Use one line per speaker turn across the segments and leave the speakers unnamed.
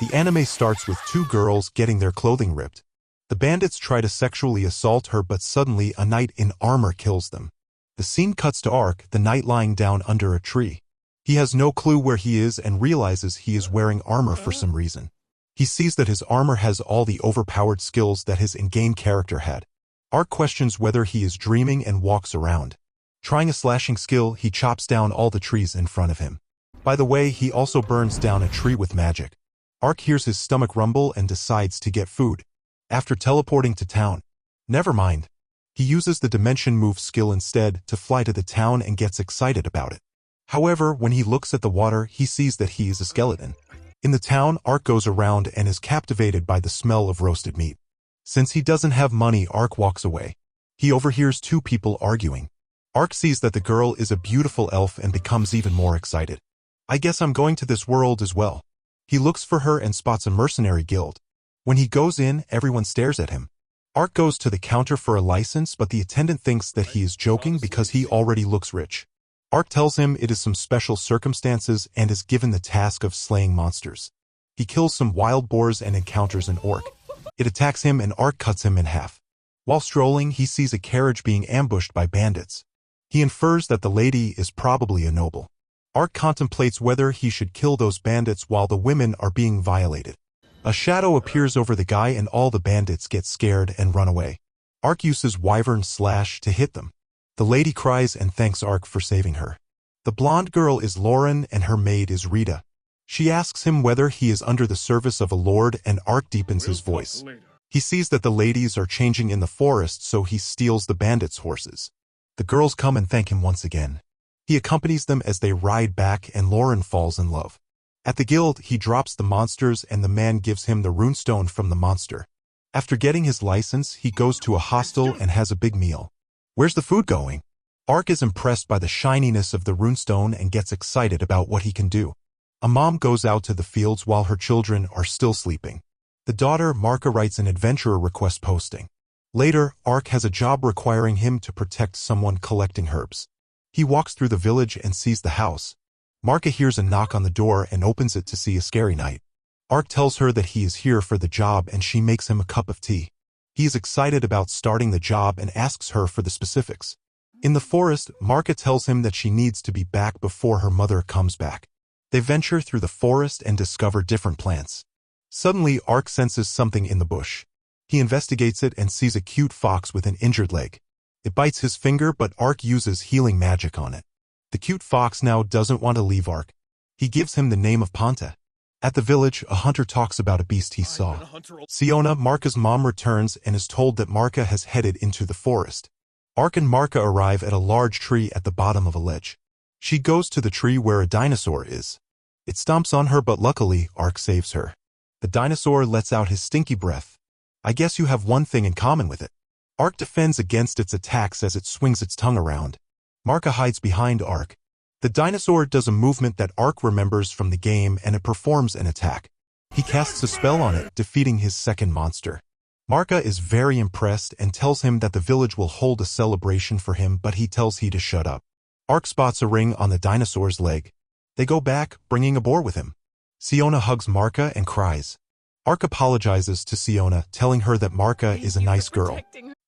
The anime starts with two girls getting their clothing ripped. The bandits try to sexually assault her, but suddenly a knight in armor kills them. The scene cuts to Ark, the knight lying down under a tree. He has no clue where he is and realizes he is wearing armor for some reason. He sees that his armor has all the overpowered skills that his in-game character had. Ark questions whether he is dreaming and walks around. Trying a slashing skill, he chops down all the trees in front of him. By the way, he also burns down a tree with magic. Ark hears his stomach rumble and decides to get food. After teleporting to town. Never mind. He uses the dimension move skill instead to fly to the town and gets excited about it. However, when he looks at the water, he sees that he is a skeleton. In the town, Ark goes around and is captivated by the smell of roasted meat. Since he doesn't have money, Ark walks away. He overhears two people arguing. Ark sees that the girl is a beautiful elf and becomes even more excited. I guess I'm going to this world as well. He looks for her and spots a mercenary guild. When he goes in, everyone stares at him. Ark goes to the counter for a license, but the attendant thinks that he is joking because he already looks rich. Ark tells him it is some special circumstances and is given the task of slaying monsters. He kills some wild boars and encounters an orc. It attacks him and Ark cuts him in half. While strolling, he sees a carriage being ambushed by bandits. He infers that the lady is probably a noble. Ark contemplates whether he should kill those bandits while the women are being violated. A shadow appears over the guy and all the bandits get scared and run away. Ark uses Wyvern Slash to hit them. The lady cries and thanks Ark for saving her. The blonde girl is Lauren and her maid is Rita. She asks him whether he is under the service of a lord and Ark deepens his voice. He sees that the ladies are changing in the forest, so he steals the bandits' horses. The girls come and thank him once again. He accompanies them as they ride back and Lauren falls in love. At the guild, he drops the monsters and the man gives him the runestone from the monster. After getting his license, he goes to a hostel and has a big meal. Where's the food going? Ark is impressed by the shininess of the runestone and gets excited about what he can do. A mom goes out to the fields while her children are still sleeping. The daughter, Marka, writes an adventurer request posting. Later, Ark has a job requiring him to protect someone collecting herbs. He walks through the village and sees the house. Marka hears a knock on the door and opens it to see a scary knight. Ark tells her that he is here for the job and she makes him a cup of tea. He is excited about starting the job and asks her for the specifics. In the forest, Marka tells him that she needs to be back before her mother comes back. They venture through the forest and discover different plants. Suddenly, Ark senses something in the bush. He investigates it and sees a cute fox with an injured leg. It bites his finger, but Ark uses healing magic on it. The cute fox now doesn't want to leave Ark. He gives him the name of Panta. At the village, a hunter talks about a beast he saw. Siona, Marka's mom, returns and is told that Marka has headed into the forest. Ark and Marka arrive at a large tree at the bottom of a ledge. She goes to the tree where a dinosaur is. It stomps on her, but luckily, Ark saves her. The dinosaur lets out his stinky breath. I guess you have one thing in common with it. Ark defends against its attacks as it swings its tongue around. Marka hides behind Ark. The dinosaur does a movement that Ark remembers from the game and it performs an attack. He casts a spell on it, defeating his second monster. Marka is very impressed and tells him that the village will hold a celebration for him, but he tells he to shut up. Ark spots a ring on the dinosaur's leg. They go back, bringing a boar with him. Siona hugs Marka and cries. Ark apologizes to Siona, telling her that Marka is a nice girl.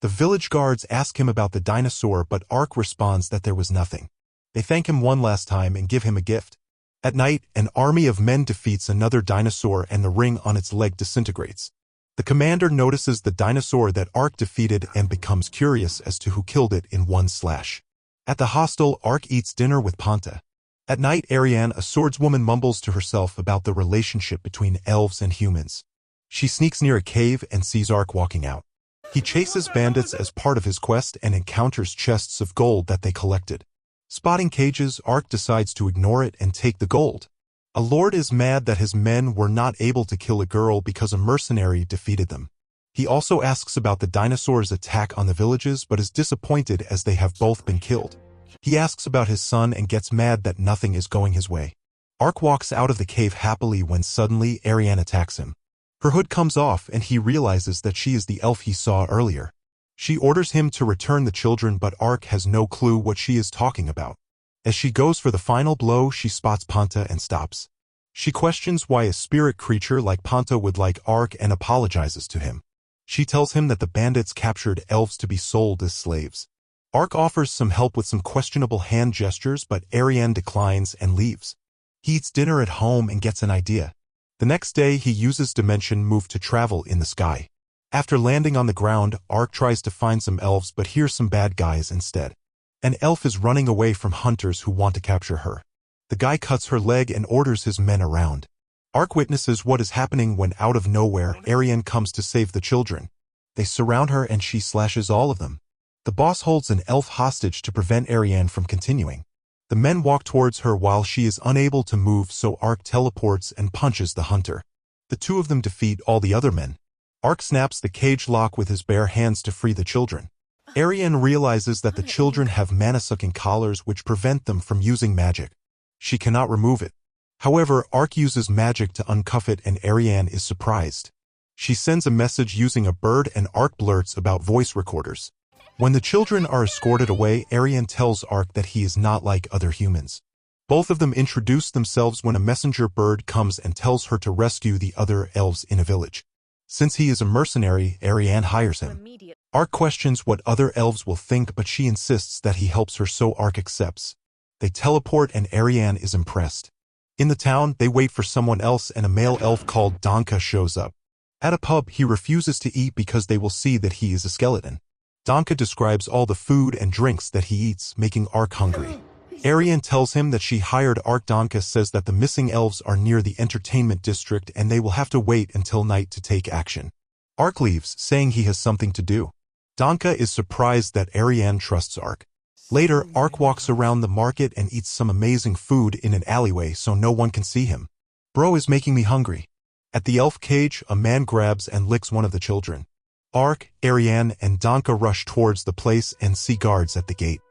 The village guards ask him about the dinosaur, but Ark responds that there was nothing. They thank him one last time and give him a gift. At night, an army of men defeats another dinosaur and the ring on its leg disintegrates. The commander notices the dinosaur that Ark defeated and becomes curious as to who killed it in one slash. At the hostel, Ark eats dinner with Panta. At night, Arianne, a swordswoman, mumbles to herself about the relationship between elves and humans. She sneaks near a cave and sees Ark walking out. He chases bandits as part of his quest and encounters chests of gold that they collected. Spotting cages, Ark decides to ignore it and take the gold. A lord is mad that his men were not able to kill a girl because a mercenary defeated them. He also asks about the dinosaur's attack on the villages but is disappointed as they have both been killed. He asks about his son and gets mad that nothing is going his way. Ark walks out of the cave happily when suddenly Arianne attacks him. Her hood comes off and he realizes that she is the elf he saw earlier. She orders him to return the children, but Ark has no clue what she is talking about. As she goes for the final blow, she spots Panta and stops. She questions why a spirit creature like Panta would like Ark and apologizes to him. She tells him that the bandits captured elves to be sold as slaves. Ark offers some help with some questionable hand gestures, but Arianne declines and leaves. He eats dinner at home and gets an idea. The next day, he uses Dimension Move to travel in the sky. After landing on the ground, Ark tries to find some elves but hears some bad guys instead. An elf is running away from hunters who want to capture her. The guy cuts her leg and orders his men around. Ark witnesses what is happening when out of nowhere, Arianne comes to save the children. They surround her and she slashes all of them. The boss holds an elf hostage to prevent Arianne from continuing. The men walk towards her while she is unable to move, so Ark teleports and punches the hunter. The two of them defeat all the other men. Ark snaps the cage lock with his bare hands to free the children. Arianne realizes that the children have mana-sucking collars which prevent them from using magic. She cannot remove it. However, Ark uses magic to uncuff it and Arianne is surprised. She sends a message using a bird and Ark blurts about voice recorders. When the children are escorted away, Arianne tells Ark that he is not like other humans. Both of them introduce themselves when a messenger bird comes and tells her to rescue the other elves in a village. Since he is a mercenary, Arianne hires him. Ark questions what other elves will think, but she insists that he helps her, so Ark accepts. They teleport and Arianne is impressed. In the town, they wait for someone else and a male elf called Donka shows up. At a pub, he refuses to eat because they will see that he is a skeleton. Donka describes all the food and drinks that he eats, making Ark hungry. Arianne tells him that she hired Ark. Donka says that the missing elves are near the entertainment district and they will have to wait until night to take action. Ark leaves, saying he has something to do. Donka is surprised that Arianne trusts Ark. Later, Ark walks around the market and eats some amazing food in an alleyway so no one can see him. Bro is making me hungry. At the elf cage, a man grabs and licks one of the children. Ark, Arianne, and Donka rush towards the place and see guards at the gate.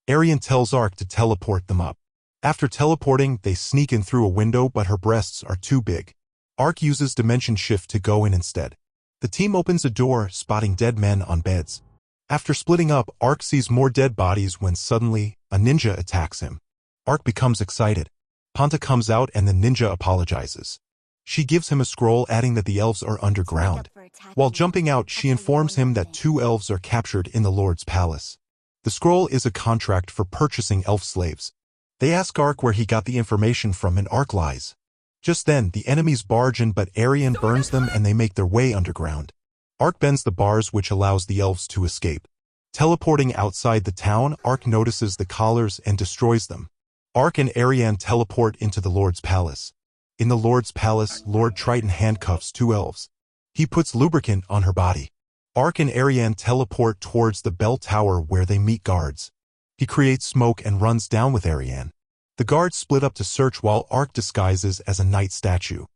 Arianne tells Ark to teleport them up. After teleporting, they sneak in through a window, but her breasts are too big. Ark uses Dimension Shift to go in instead. The team opens a door, spotting dead men on beds. After splitting up, Ark sees more dead bodies when suddenly, a ninja attacks him. Ark becomes excited. Panta comes out and the ninja apologizes. She gives him a scroll, adding that the elves are underground. While jumping out, she informs him that 2 elves are captured in the Lord's palace. The scroll is a contract for purchasing elf slaves. They ask Ark where he got the information from and Ark lies. Just then, the enemies barge in, but Arianne burns them and they make their way underground. Ark bends the bars, which allows the elves to escape. Teleporting outside the town, Ark notices the collars and destroys them. Ark and Arianne teleport into the Lord's palace. In the Lord's palace, Lord Triton handcuffs 2 elves. He puts lubricant on her body. Ark and Arianne teleport towards the bell tower where they meet guards. He creates smoke and runs down with Arianne. The guards split up to search while Ark disguises as a knight statue.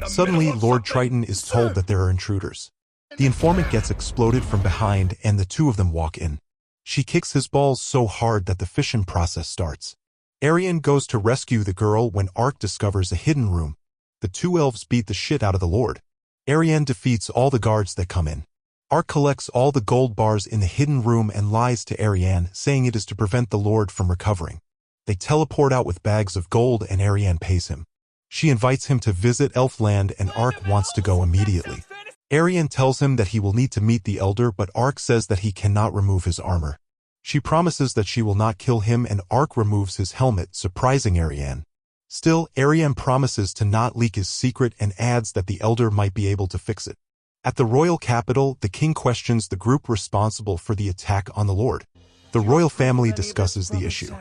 Suddenly, Lord Triton is told that there are intruders. The informant gets exploded from behind and the 2 of them walk in. She kicks his balls so hard that the fission process starts. Arianne goes to rescue the girl when Ark discovers a hidden room. The 2 elves beat the shit out of the Lord. Arianne defeats all the guards that come in. Ark collects all the gold bars in the hidden room and lies to Arianne, saying it is to prevent the Lord from recovering. They teleport out with bags of gold and Arianne pays him. She invites him to visit Elfland and Ark wants to go immediately. Arianne tells him that he will need to meet the Elder, but Ark says that he cannot remove his armor. She promises that she will not kill him and Ark removes his helmet, surprising Arianne. Still, Arianne promises to not leak his secret and adds that the Elder might be able to fix it. At the royal capital, the king questions the group responsible for the attack on the Lord. The royal family discusses the issue.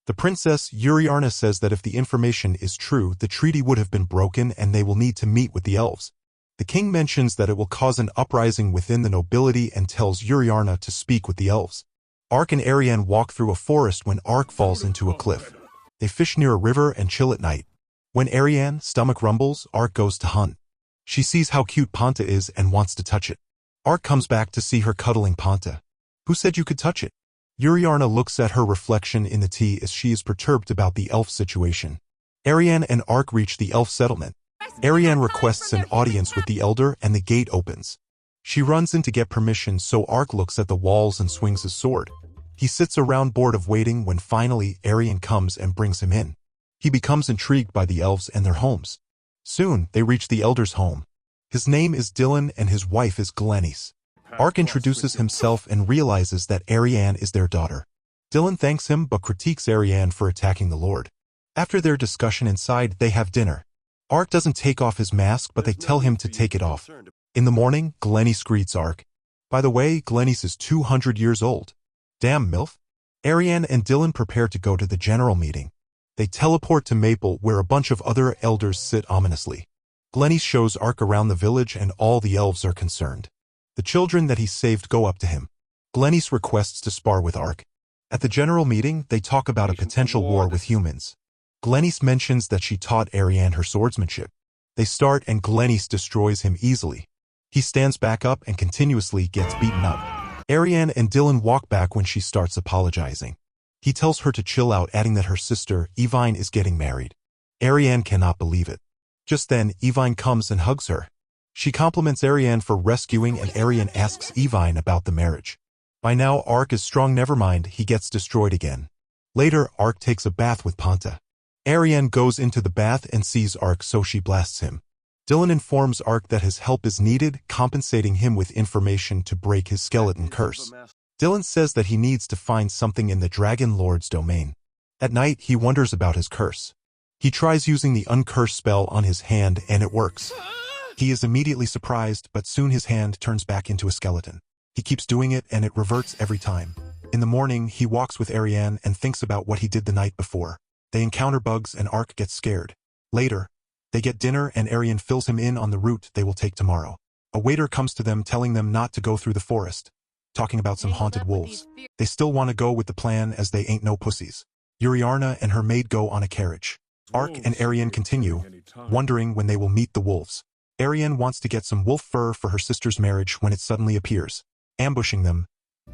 The princess, Arianne, says that if the information is true, the treaty would have been broken and they will need to meet with the elves. The king mentions that it will cause an uprising within the nobility and tells Arianne to speak with the elves. Ark and Arianne walk through a forest when Ark falls into a cliff. They fish near a river and chill at night. When Arianne's stomach rumbles, Ark goes to hunt. She sees how cute Panta is and wants to touch it. Ark comes back to see her cuddling Panta. Who said you could touch it? Arianne looks at her reflection in the tea as she is perturbed about the elf situation. Arianne and Ark reach the elf settlement. Arianne requests an audience with the Elder and the gate opens. She runs in to get permission, so Ark looks at the walls and swings his sword. He sits around bored of waiting when finally Arianne comes and brings him in. He becomes intrigued by the elves and their homes. Soon, they reach the elder's home. His name is Dylan and his wife is Glenys. Ark introduces himself and realizes that Arianne is their daughter. Dylan thanks him but critiques Arianne for attacking the Lord. After their discussion inside, they have dinner. Ark doesn't take off his mask, but they tell him to take it off. In the morning, Glenys greets Ark. By the way, Glenys is 200 years old. Damn MILF. Arianne and Dylan prepare to go to the general meeting. They teleport to Maple, where a bunch of other elders sit ominously. Glenys shows Ark around the village and all the elves are concerned. The children that he saved go up to him. Glenys requests to spar with Ark. At the general meeting, they talk about a potential war with humans. Glenys mentions that she taught Arianne her swordsmanship. They start and Glenys destroys him easily. He stands back up and continuously gets beaten up. Arianne and Dylan walk back when she starts apologizing. He tells her to chill out, adding that her sister, Evine, is getting married. Arianne cannot believe it. Just then, Evine comes and hugs her. She compliments Arianne for rescuing and Arianne asks Evine about the marriage. By now, Ark is strong, never mind, he gets destroyed again. Later, Ark takes a bath with Panta. Arianne goes into the bath and sees Ark, so she blasts him. Dylan informs Ark that his help is needed, compensating him with information to break his skeleton curse. Dylan says that he needs to find something in the Dragon Lord's domain. At night, he wonders about his curse. He tries using the uncurse spell on his hand and it works. He is immediately surprised, but soon his hand turns back into a skeleton. He keeps doing it and it reverts every time. In the morning, he walks with Arianne and thinks about what he did the night before. They encounter bugs and Ark gets scared. Later, they get dinner and Arianne fills him in on the route they will take tomorrow. A waiter comes to them telling them not to go through the forest, talking about some haunted wolves. They still want to go with the plan as they ain't no pussies. Arianne and her maid go on a carriage. Ark and Arianne continue, wondering when they will meet the wolves. Arianne wants to get some wolf fur for her sister's marriage when it suddenly appears. Ambushing them,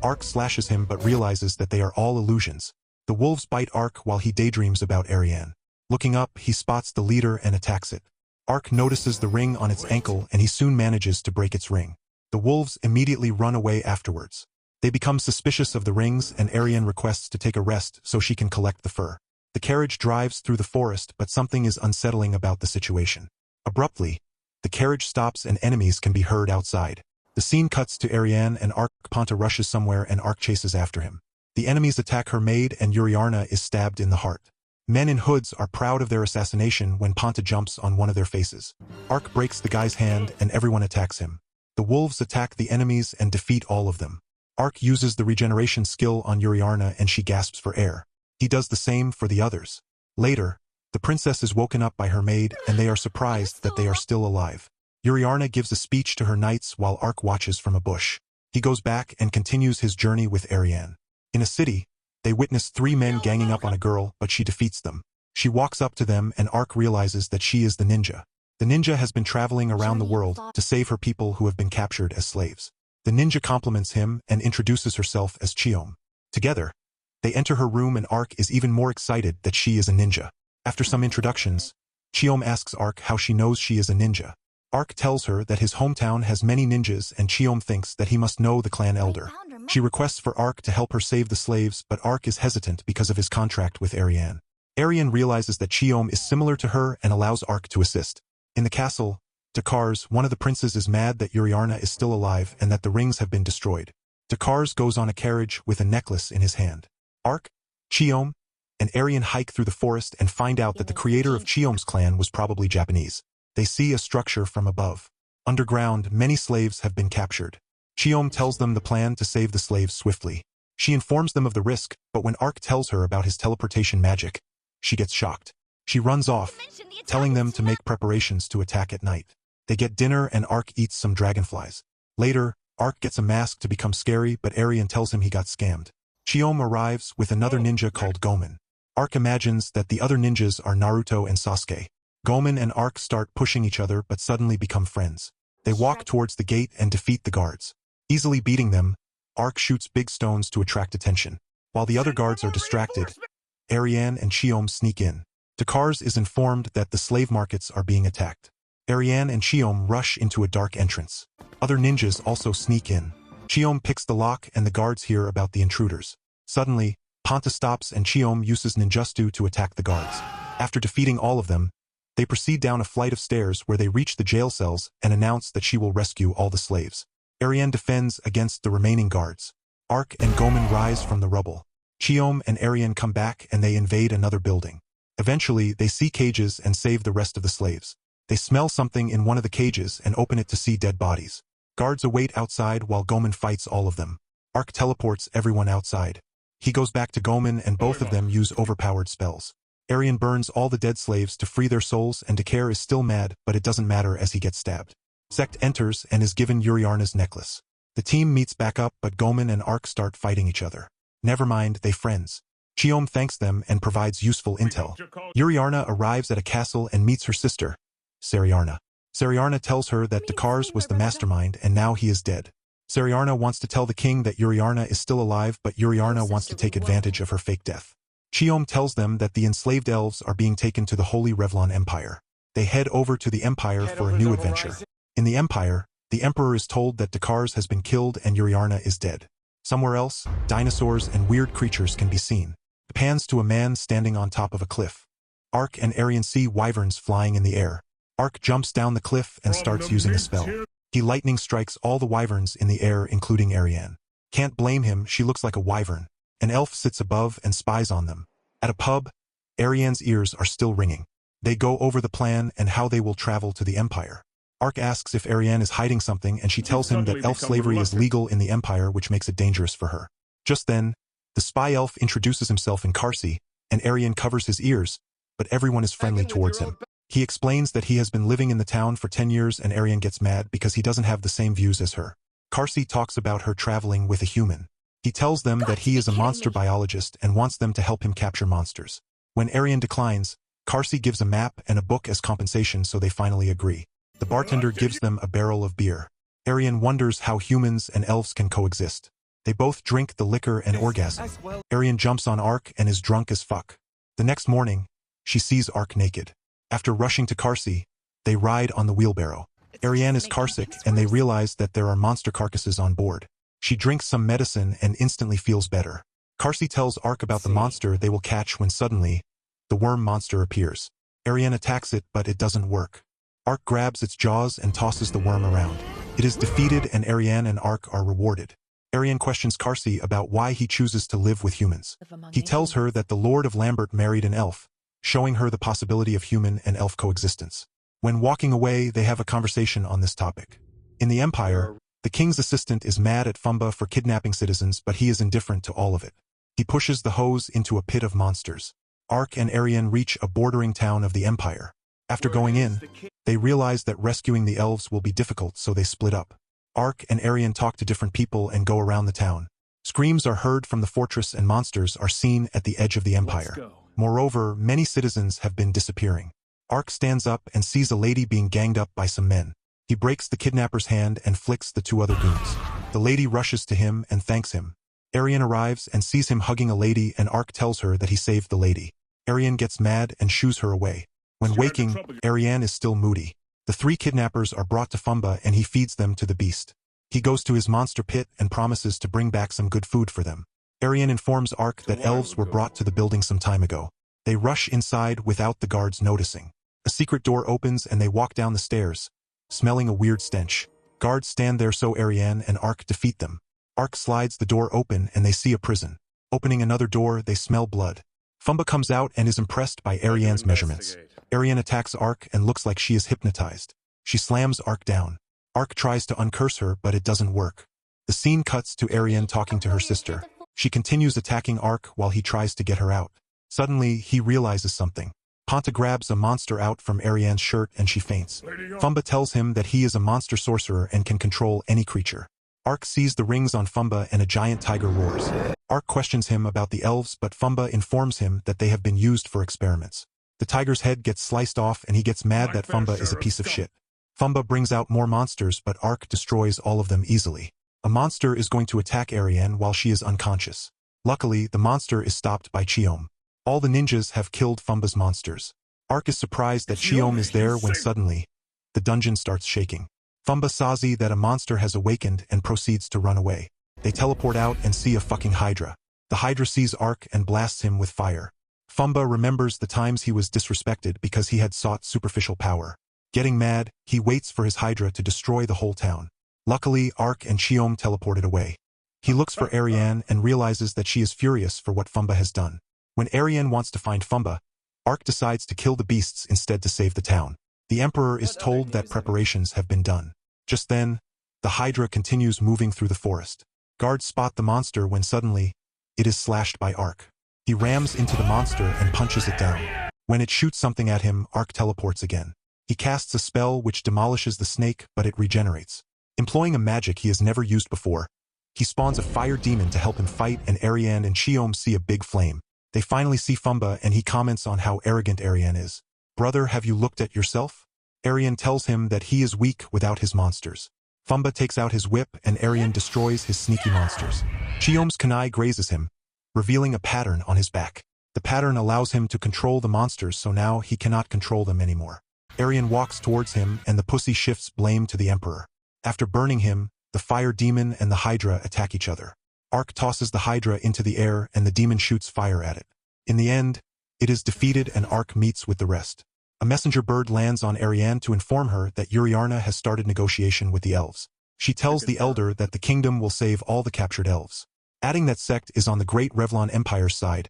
Ark slashes him but realizes that they are all illusions. The wolves bite Ark while he daydreams about Arianne. Looking up, he spots the leader and attacks it. Ark notices the ring on its ankle and he soon manages to break its ring. The wolves immediately run away afterwards. They become suspicious of the rings and Arianne requests to take a rest so she can collect the fur. The carriage drives through the forest, but something is unsettling about the situation. Abruptly, the carriage stops and enemies can be heard outside. The scene cuts to Arianne and Ark. Panta rushes somewhere and Ark chases after him. The enemies attack her maid and Arianne is stabbed in the heart. Men in hoods are proud of their assassination when Panta jumps on one of their faces. Ark breaks the guy's hand and everyone attacks him. The wolves attack the enemies and defeat all of them. Ark uses the regeneration skill on Arianne and she gasps for air. He does the same for the others. Later, the princess is woken up by her maid and they are surprised that they are still alive. Arianne gives a speech to her knights while Ark watches from a bush. He goes back and continues his journey with Arianne. In a city, they witness 3 men ganging up on a girl, but she defeats them. She walks up to them and Ark realizes that she is the ninja. The ninja has been traveling around the world to save her people who have been captured as slaves. The ninja compliments him and introduces herself as Chiom. Together, they enter her room and Ark is even more excited that she is a ninja. After some introductions, Chiom asks Ark how she knows she is a ninja. Ark tells her that his hometown has many ninjas and Chiom thinks that he must know the clan elder. She requests for Ark to help her save the slaves, but Ark is hesitant because of his contract with Arianne. Arianne realizes that Chiom is similar to her and allows Ark to assist. In the castle, Dakars, one of the princes, is mad that Arianne is still alive and that the rings have been destroyed. Dakars goes on a carriage with a necklace in his hand. Ark, Chiom, and Arianne hike through the forest and find out that the creator of Chiom's clan was probably Japanese. They see a structure from above. Underground, many slaves have been captured. Chiom tells them the plan to save the slaves swiftly. She informs them of the risk, but when Ark tells her about his teleportation magic, she gets shocked. She runs off, telling them to make preparations to attack at night. They get dinner and Ark eats some dragonflies. Later, Ark gets a mask to become scary, but Arianne tells him he got scammed. Chiom arrives with another ninja called Gomen. Ark imagines that the other ninjas are Naruto and Sasuke. Gomen and Ark start pushing each other but suddenly become friends. They walk towards the gate and defeat the guards. Easily beating them, Ark shoots big stones to attract attention. While the other guards are distracted, Arianne and Chiom sneak in. Dakars is informed that the slave markets are being attacked. Arianne and Chiom rush into a dark entrance. Other ninjas also sneak in. Chiom picks the lock and the guards hear about the intruders. Suddenly, Ponta stops and Chiom uses ninjutsu to attack the guards. After defeating all of them, they proceed down a flight of stairs where they reach the jail cells and announce that she will rescue all the slaves. Arianne defends against the remaining guards. Ark and Gomen rise from the rubble. Chiom and Arianne come back and they invade another building. Eventually, they see cages and save the rest of the slaves. They smell something in one of the cages and open it to see dead bodies. Guards await outside while Gomen fights all of them. Ark teleports everyone outside. He goes back to Gomen and both of them use overpowered spells. Arianne burns all the dead slaves to free their souls and Dekar is still mad, but it doesn't matter as he gets stabbed. Sect enters and is given Yuriarna's necklace. The team meets back up but Gomen and Ark start fighting each other. Never mind, they friends. Chiom thanks them and provides useful intel. Yuriarna arrives at a castle and meets her sister, Sariarna. Sariarna tells her that Dekar was the mastermind and now he is dead. Sariarna wants to tell the king that Yuriarna is still alive but Yuriarna wants to take advantage of her fake death. Chiom tells them that the enslaved elves are being taken to the Holy Revlon Empire. They head over to the Empire for a new adventure. In the Empire, the Emperor is told that Dekar has been killed and Yuriarna is dead. Somewhere else, dinosaurs and weird creatures can be seen. It pans to a man standing on top of a cliff. Ark and Arianne see wyverns flying in the air. Ark jumps down the cliff and starts using a spell. He lightning strikes all the wyverns in the air including Arianne. Can't blame him, she looks like a wyvern. An elf sits above and spies on them. At a pub, Arianne's ears are still ringing. They go over the plan and how they will travel to the Empire. Ark asks if Arianne is hiding something and she tells him that elf slavery is legal in the Empire which makes it dangerous for her. Just then, the spy elf introduces himself in Karsi, and Arianne covers his ears, but everyone is friendly towards him. He explains that he has been living in the town for 10 years and Arianne gets mad because he doesn't have the same views as her. Karsi talks about her traveling with a human. He tells them that he is a monster biologist and wants them to help him capture monsters. When Arianne declines, Karsi gives a map and a book as compensation so they finally agree. The bartender gives them a barrel of beer. Arianne wonders how humans and elves can coexist. They both drink the liquor and orgasm. Arianne jumps on Ark and is drunk as fuck. The next morning, she sees Ark naked. After rushing to Karsi, they ride on the wheelbarrow. Arianne is carsick and they realize that there are monster carcasses on board. She drinks some medicine and instantly feels better. Karsi tells Ark about the monster they will catch when suddenly, the worm monster appears. Arianne attacks it but it doesn't work. Ark grabs its jaws and tosses the worm around. It is defeated and Arianne and Ark are rewarded. Arianne questions Karsi about why he chooses to live with humans. He tells her that the Lord of Lambert married an elf, showing her the possibility of human and elf coexistence. When walking away, they have a conversation on this topic. In the Empire, the king's assistant is mad at Fumba for kidnapping citizens but he is indifferent to all of it. He pushes the hose into a pit of monsters. Ark and Arianne reach a bordering town of the Empire. After going in, they realize that rescuing the elves will be difficult so they split up. Ark and Arianne talk to different people and go around the town. Screams are heard from the fortress and monsters are seen at the edge of the Empire. Moreover, many citizens have been disappearing. Ark stands up and sees a lady being ganged up by some men. He breaks the kidnapper's hand and flicks the two other goons. The lady rushes to him and thanks him. Arianne arrives and sees him hugging a lady and Ark tells her that he saved the lady. Arianne gets mad and shoos her away. When waking, Arianne is still moody. The three kidnappers are brought to Fumba and he feeds them to the beast. He goes to his monster pit and promises to bring back some good food for them. Arianne informs Ark that elves were brought to the building some time ago. They rush inside without the guards noticing. A secret door opens and they walk down the stairs, smelling a weird stench. Guards stand there so Arianne and Ark defeat them. Ark slides the door open and they see a prison. Opening another door, they smell blood. Fumba comes out and is impressed by Arianne's measurements. Arianne attacks Ark and looks like she is hypnotized. She slams Ark down. Ark tries to uncurse her but it doesn't work. The scene cuts to Arianne talking to her sister. She continues attacking Ark while he tries to get her out. Suddenly, he realizes something. Ponta grabs a monster out from Arianne's shirt and she faints. Fumba tells him that he is a monster sorcerer and can control any creature. Ark sees the rings on Fumba and a giant tiger roars. Ark questions him about the elves but Fumba informs him that they have been used for experiments. The tiger's head gets sliced off and he gets mad that Fumba is a piece of shit. Fumba brings out more monsters but Ark destroys all of them easily. A monster is going to attack Arianne while she is unconscious. Luckily, the monster is stopped by Chiom. All the ninjas have killed Fumba's monsters. Ark is surprised that Chiom is there when suddenly, the dungeon starts shaking. Fumba says that a monster has awakened and proceeds to run away. They teleport out and see a fucking Hydra. The Hydra sees Ark and blasts him with fire. Fumba remembers the times he was disrespected because he had sought superficial power. Getting mad, he waits for his Hydra to destroy the whole town. Luckily, Ark and Chiom teleported away. He looks for Arianne and realizes that she is furious for what Fumba has done. When Arianne wants to find Fumba, Ark decides to kill the beasts instead to save the town. The Emperor is told that preparations have been done. Just then, the Hydra continues moving through the forest. Guards spot the monster when suddenly, it is slashed by Ark. He rams into the monster and punches it down. When it shoots something at him, Ark teleports again. He casts a spell which demolishes the snake, but it regenerates. Employing a magic he has never used before, he spawns a fire demon to help him fight, and Arianne and Chiom see a big flame. They finally see Fumba and he comments on how arrogant Arianne is. "Brother, have you looked at yourself?" Arianne tells him that he is weak without his monsters. Fumba takes out his whip and Arianne destroys his sneaky monsters. Chiom's kunai grazes him, revealing a pattern on his back. The pattern allows him to control the monsters, so now he cannot control them anymore. Arianne walks towards him and the pussy shifts blame to the Emperor. After burning him, the fire demon and the Hydra attack each other. Ark tosses the Hydra into the air and the demon shoots fire at it. In the end, it is defeated and Ark meets with the rest. A messenger bird lands on Arianne to inform her that Arianne has started negotiation with the elves. She tells the elder that the kingdom will save all the captured elves. Adding that sect is on the Great Revlon Empire's side.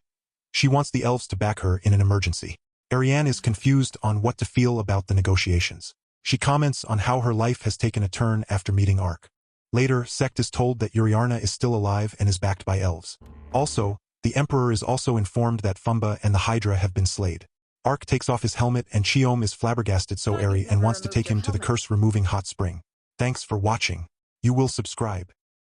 She wants the elves to back her in an emergency. Arianne is confused on what to feel about the negotiations. She comments on how her life has taken a turn after meeting Ark. Later, Sect is told that Arianne is still alive and is backed by elves. Also, the Emperor is also informed that Fumba and the Hydra have been slayed. Ark takes off his helmet and Chiom is flabbergasted so airy and wants to take him to the curse-removing hot spring. Thanks for watching. You will subscribe.